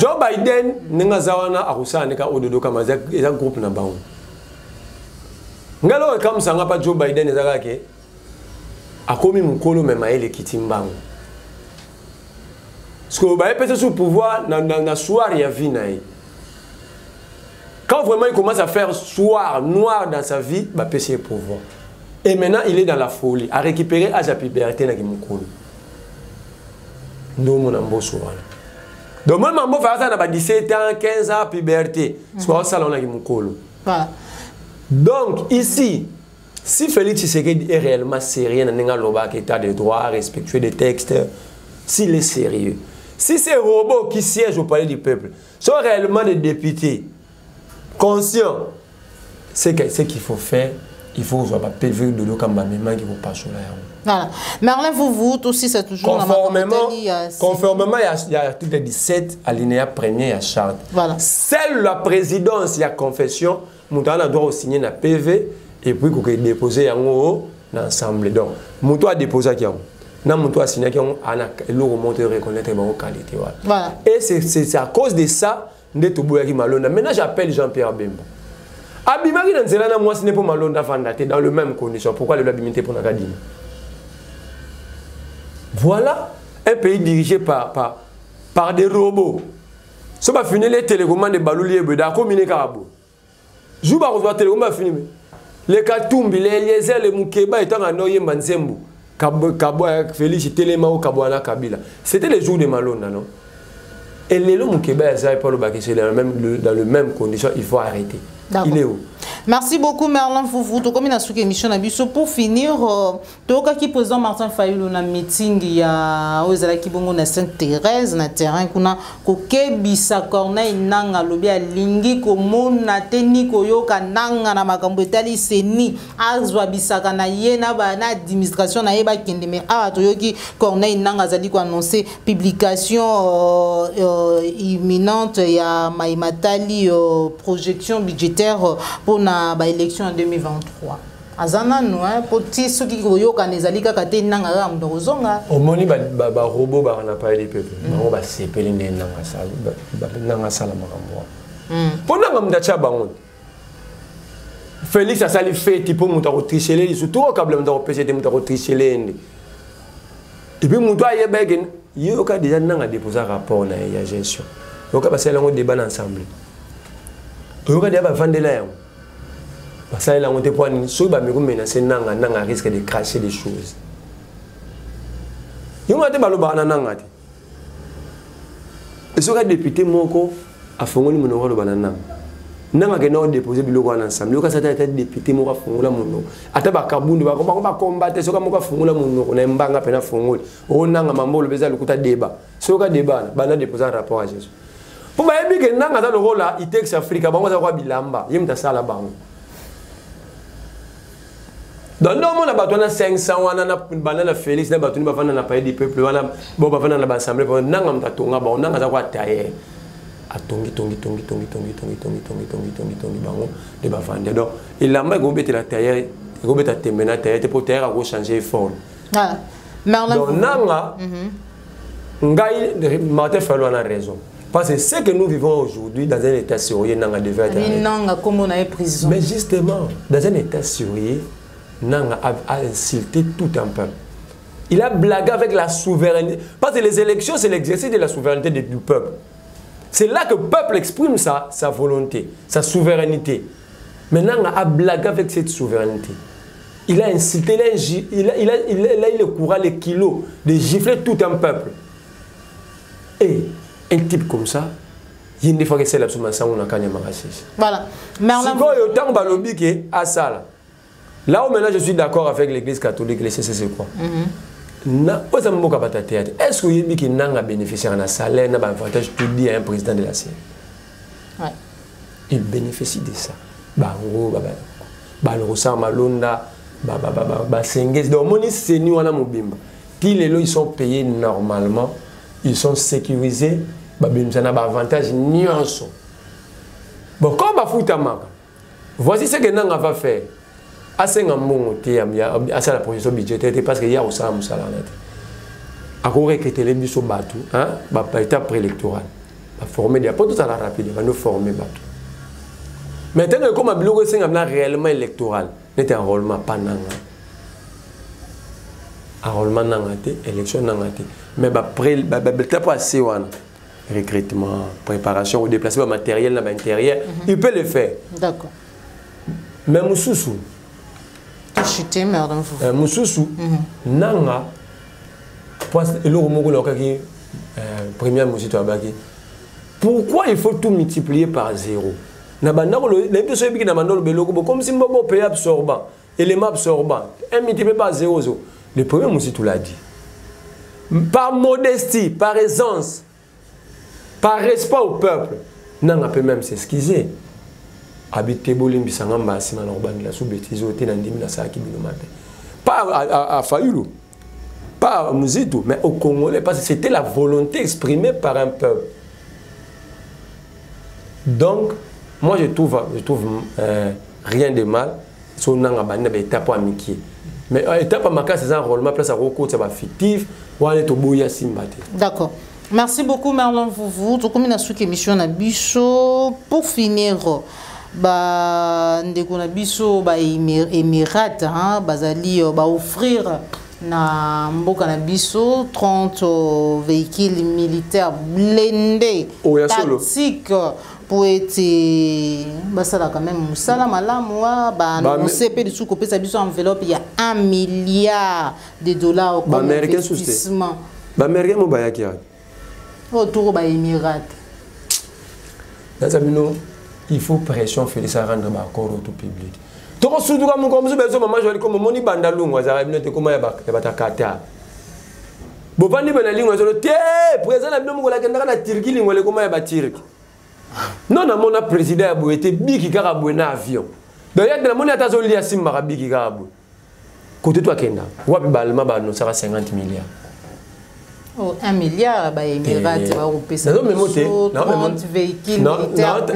Joe Biden n'engazawana arusa neka ododo kamaza eza groupe na bango. Ngalo comme ça pas Joe Biden ezaka ke akomi mukolo mema ele kitimbango. Parce que ba epese sous pouvoir na soir ya vie na. Quand vraiment il commence à faire soir noir dans sa vie, ba pese pouvoir. Et maintenant, il est dans la folie, à récupérer à sa puberté dans Kimukolo. Donc, mon ambo souvent. Donc, mon ambo fait ça dans 17 ans, 15 ans, puberté. Soit au salon dans Kimukolo. Donc, ici, si Félix Tshisekedi est réellement sérieux dans l'état de droit, respectueux des textes, s'il est sérieux, si ces robots qui siègent au palais du peuple sont réellement des députés conscients, c'est ce qu'il faut faire. Il faut que ce soit pas PV de l'eau comme maman qui vous passe là. Voilà. Merlin, vous aussi, c'est toujours conformément, il y a l'article 17, alinéa 1er à charte. Voilà. Seule la présidence, il y a confession, Moutana doit signer la PV et puis qu'on déposer en haut dans l'Assemblée. Donc, Moutou a déposé qui a Moutou a signé qui a l'eau remonté reconnaître la qualité. Voilà. Et c'est à cause de ça que maintenant j'appelle Jean-Pierre Bemba. Abimaki dans Zelana, moi, ce n'est pas Malonda Fandate dans les mêmes conditions. Pourquoi le l'abimité pour Nakadine? Voilà un pays dirigé par des robots. Si on finit les télécommandes de Baloulier, d'accord, mine Karabo. Je vais revoir télécommande fini. Les Katumbi, les Eliezer, les Moukeba étant à Noye Manzembo, Kabo, Félix, Télémao, Kabouana, Kabila. C'était les jours de Malonda, non? Et les Moukeba, ça n'est pas le bac, c'est dans les mêmes conditions, il faut arrêter. Il est où? Merci beaucoup Merlin Foufou. Comme il a souhaité émission pour finir, toka qui président Martin Fayulu na meeting ya ozala ki bongo na Sainte-Thérèse na terrain kuna kokebisa Corneille Nanga lobi alingi komona teni koyoka nanga na makambo etali seni azwa bisaka na ye na ba na administration na ye ba kende me a toyoki Corneille Nanga azali ko annoncer publication imminente ya Maimatali projection budgétaire pour na élection en 2023. azana no poti soki koyoka nezali kaka te nanga ga mdo kozonga omoni ba robot ba na pas les peuples bango ba sepeli ne nanga sala makambo pona ngam ndacha bango Félix a sali fait tipo muta ko tricheler surtout au câble muta ko pcd muta ko tricheler ndi et puis muta ayebegen yoka déjà nanga déposer rapport na ya gestion yoka ba sala ngo débat ensemble yoka dia ba vandela yango ça il a monté pour une chose bah mais comme menacer nanga risque de cracher des choses il m'a dit baloba nanga ti et ce que député moko a fongoli monoko lo banana nanga ke na déposer biloko ensemble yoka ça tête député moko a fongola monoko ata ba kabundu ba combattre ce que moko a fongola monoko na mbanga pena fongoli o nanga mambo lo beza lokuta débat ce que débat bana déposer un rapport à Jésus pour ba yebi ke nanga za le rôle là Itex Africa bango za kwa bilamba yemta sala bango. Dans le monde, on a 500, on a Félix, on a pays du peuple, on a l'assemblée, on a taillé. Il a mis la taille, il a pour terre à changer forme. Donc, Martin Fallou a raison. Parce que ce que nous vivons aujourd'hui dans un état sérieux, mais justement, dans un état sérieux, Nanga a insulté tout un peuple. Il a blagué avec la souveraineté. Parce que les élections, c'est l'exercice de la souveraineté du peuple. C'est là que le peuple exprime sa volonté, sa souveraineté. Mais Nanga a blagué avec cette souveraineté. Il a insulté, il a eu le courage, les kilos, de gifler tout un peuple. Et un type comme ça, il y a une fois que c'est la soumission, on a gagné ma racisme. Voilà. Mais on a ça. Là où maintenant je suis d'accord avec l'église catholique, les CCC quoi. Est-ce que vous avez bénéficié d'un salaire, d'un avantage tout dit à un président de la CIE? Il bénéficie de ça. Bango, Balrosa, Malonda, Senges. Donc, ils sont payés normalement, ils sont sécurisés, ils ont un avantage. Bon, comme voici ce que nous avons fait. Assez la projection budgétaire parce qu'il y a aussi un moussala. À quoi recruter les bisos bateau, hein, étape préélectorale, former des portes à la rapide, va nous former bateau. Maintenant, comme un bloc c'est réellement électoral, n'est enrôlement pas nanga, enrôlement nangate, élection nangate, mais l'étape assez ouana, recrutement, préparation, déplacement matériel dans l'intérieur, il peut le faire. D'accord. Mais Moussoussou. Chuté, merde, Moussoussou, Nanga, pourquoi il faut tout multiplier par zéro? Comme si on peut absorbant, élément absorbant, un multiplié par zéro. Le premier Moussoussou l'a dit. Par modestie, par aisance, par respect au peuple, Nanga peut même s'excuser. Habité Bolimbi Sangamba, Simon Orban, la sous-bêtise, pas à Fayoulou, pas à Mouzidou, mais au Congolais, parce que c'était la volonté exprimée par un peuple. Donc, moi je trouve rien de mal, si on a une étape amitié. Mais l'étape amitié, c'est un enrôlement, place à recours, c'est fictif, ou à l'état bouillia simbate. D'accord. Merci beaucoup, Marlon Vouvou. Tout comme une émission à Bichot, pour finir. Ndeko na biso ba Émirats bazali ba offrir na mboka na biso 30 véhicules militaires blindés tactiques pour être basala quand même musala malamu ba annoncer pe dessous kopesa biso enveloppe il y a $1 milliard comme investissement ba américain mo ba yaki autour ba Émirats. Il faut pression Félix à rendre accord au tout public. Donc, si vous avez comme maman, comme moni bandalung, vous avez dit comment il y a Qatar. Vous avez dit que vous avez dit président la bilan la na Turquie lingole comment il y a Turquie. Non, non, mon président a été biki karabou na avion. Donc, il y a de la monnaie à Tazoli à Simba biki karabou. Côté toi Kenda, wapi balma ba no sera 50 milliards. Oh, 1 milliard, bah, Émirats, non, 30 véhicules militaires.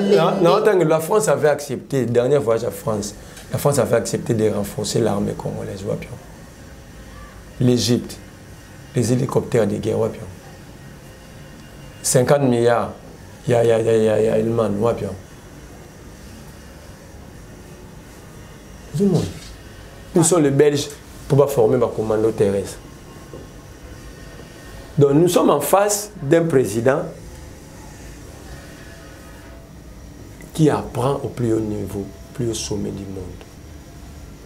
La France avait accepté, dernier voyage à France, la France avait accepté de renforcer l'armée congolaise. L'Égypte, les hélicoptères de guerre. 50 milliards, il y a Ilman. Nous sommes les Belges pour former un commando terrestre. Donc nous sommes en face d'un président qui apprend au plus haut niveau, plus haut sommet du monde.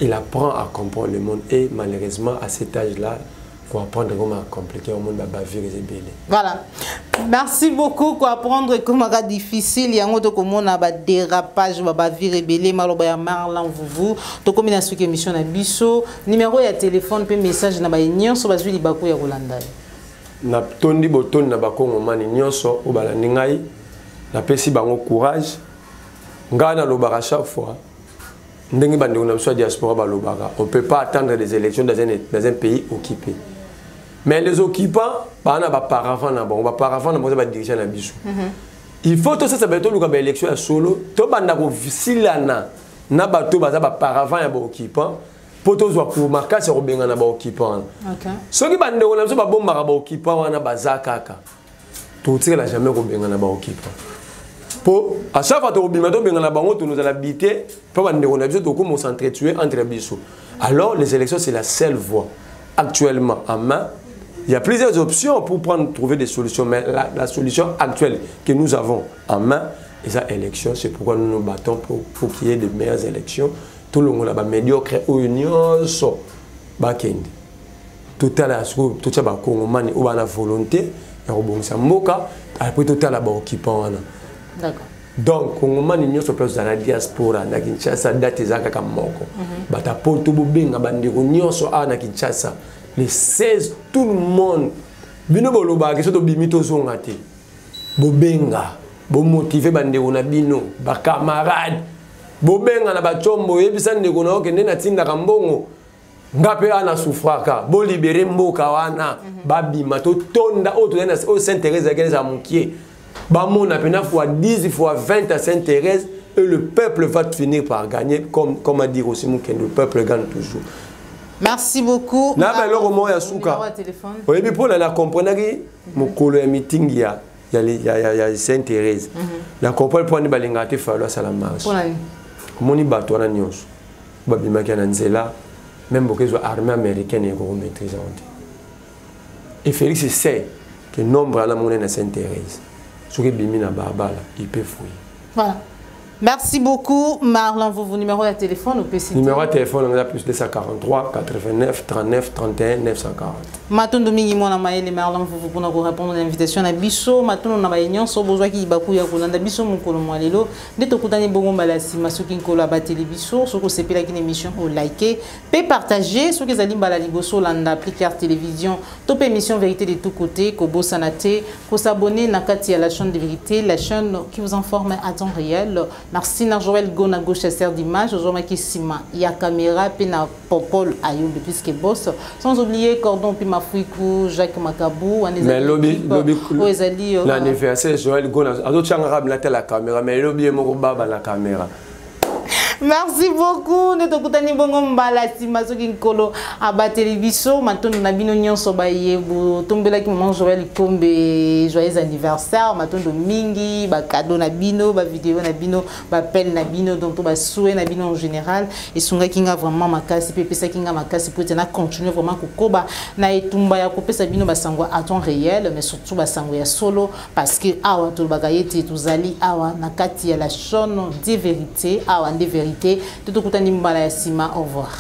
Il apprend à comprendre le monde et malheureusement à cet âge-là, il faut apprendre comment compliquer au monde va bavir et rebelle. Voilà. Merci beaucoup pour apprendre comment c'est difficile. Il y a un comment on a dérapage, va bavir rebelle, maloba marlan vous. To comme une suite émission na biso, numéro ya téléphone pe message na ba nyonso bazwi libako ya Rolanda. Na tondi boton na bakongo mani nyonso o balandi ngai na pesi bango courage ngana lobaka chaque fois ndenge bande na so diaspora balobaka on peut pas attendre des élections dans un pays occupé mais les occupants bana ba paravant na bon ba paravant na ba dirigeant na biso il faut tout ça beto luka ba élection ya solo to banda ko visilana na bato baza ba paravant ya ba occupant poto zwa pour makasi ko benga na ba occupant OK soki bande ko na so ba bomba ba occupant wana bazakaka to tire la jamais ko benga na ba occupant po à chaque fois to bima to benga na bango to nous habiter po bande ko na biso to ko s'entretuer entre biso. Alors les élections c'est la seule voie actuellement en main. Il y a plusieurs options pour trouver des solutions, mais la solution actuelle que nous avons en main, et ça, élection, c'est pourquoi nous nous battons pour qu'il y ait de meilleures élections. Tout le monde là-bas, médiocre, union, so, bakend. Tout à l'heure, tout ça, Congomani, ou la volonté, et au bon Samboka, après tout à l'heure, occupant. D'accord. Donc, Congomani, nous sommes dans la diaspora, na Kinshasa, date zaka kamoko. Bata poto bobinga bandeko nyonso a na Kinshasa. Les 16, tout le monde. Bino boloba ke soto bimito zongate. Bobenga, bo motiver bandeko na bino, ba camarade. Bobenga na ba chombo yebisa ndeko na okende na tinda kambongo. Ngape ana souffraka, bo libérer mboka wana, ba bima to tonda auto na o s'intéresse à za mukie. Ba mona pena fois 10 fois 20 à Sainte-Thérèse et le peuple va finir par gagner comme a dit aussi Mukende, le peuple gagne toujours. Merci beaucoup. Na ba loko mo ya suka. Oui, mais pour la comprendre que mon colo meeting il y a Sainte-Thérèse. La comprendre pour ni balinga te falloir ça la marche. Comment ni bato na nyonso. Ba bimaki na nzela même bokezo armée américaine et ko maîtriser. Et Félix sait que nombre à la monnaie na Sainte-Thérèse. Ce qui bimi na babala, il peut fouiller. Voilà. Merci beaucoup, Marlon. Vos numéros de téléphone au PC. Numéro de téléphone, on a plus 243 89 39 31 940. Maton Domingue Mona Maël Marlon, vous pour répondre à l'invitation à Bisso. Maton on a réunion sur besoin qui bakou ya kolanda Bisso mon kolo moalelo. De to kutani bongo balasi masuki nkolo abateli Bisso. Soko sepe la kine émission au liker, pe partager. Soko zali mbala liboso landa appliquer télévision. Top émission vérité de tous côtés. Kobo sanate. Ko s'abonner na kati à la chaîne de vérité, la chaîne qui vous informe à temps réel. Merci na Joël Gona gauche chasseur d'image, aujourd'hui qui sima il y a caméra puis na Popol Ayou depuis ce que boss. Sans oublier Cordon puis Mafrikou, Jacques Makabou, mais lobby l'anniversaire Joël Gona a d'autres arabe la caméra mais lobby mon baba la caméra. Merci beaucoup. Nous avons tous bongo mbala sima soki nkolo aba télévision matondo na bino nyonso ba yebo tombela ki maman Joël Kombe joyeux anniversaire matondo mingi ba cadeau na bino ba vidéo na bino ba appel na bino donc to ba souhait na bino en général et sunga kinga vraiment makasi pepe sa kinga makasi pour tena continuer vraiment kokoba na etumba ya kopesa bino ba sangwa à temps réel mais surtout ba sangwa ya solo parce que awa to bagayete tuzali awa na kati ya la chaîne des vérités awa des vérités. Tout au coup, au revoir.